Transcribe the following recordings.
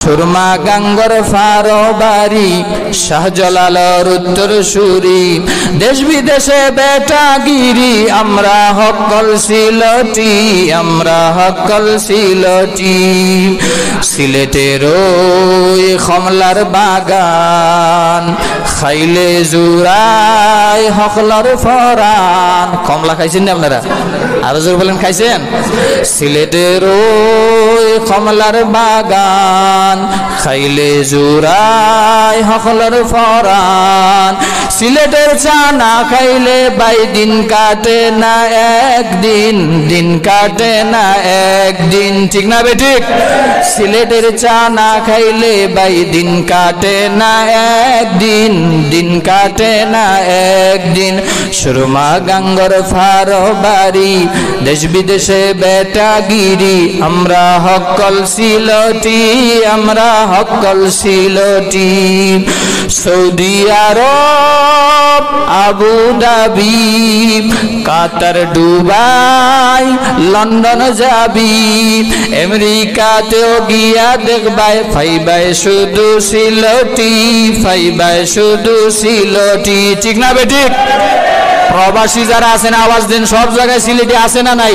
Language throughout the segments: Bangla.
সুরমা গাঙ্গর ফারো বাড়ি শাহজালালর উত্তর সুরি দেশ বিদেশে বেটাগিরি আমরা হকল সিলটি আমরা হকল সিলটি সিলেটের ওই কমলার বাগান খাইলে জুরাই হকলার ফরান কমলা খাইছেন না আপনারা আরো জোর বলেন খাইছেন সিলেটের ওই কমলার বাগান খাইলে জুরাই হকলার ফরান সিলেটের চা না খাইলে বাই দিন কাটে না একদিন দিন কাটে না একদিন ঠিক না বেঠিক সিলেটের চা না খাইলে বাই দিন কাটে না একদিন দিন কাটে না একদিন সুরমা গাঙ্গর ফারো বাড়ি দেশ বিদেশে বেটাগিরি আমরা হকল সিলটি আমরা হকল Sylheti Saudi Arab Abu Dhabi Qatar Dubai London যাবি আমেরিকাতেও গিয়া দেখবাই ফাইবাই শুধু সিলটি ফাইবাই শুধু সিলটি ঠিক না বেঠিক প্রবাসী যারা আছেন আওয়াজ দিন সব জায়গায় সিলেটি আছে না নাই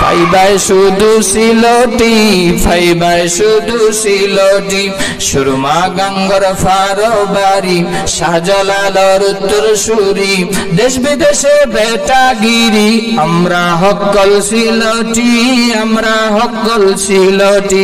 ফাইবাই শুধু সিলটি ফাইবাই শুধু সিলটি সুরমা গাঙ্গর ফারো বাড়ি শাহজালালর উত্তর সুরি দেশ বিদেশে বেটাগিরি আমরা হকল সিলটি আমরা হকল সিলটি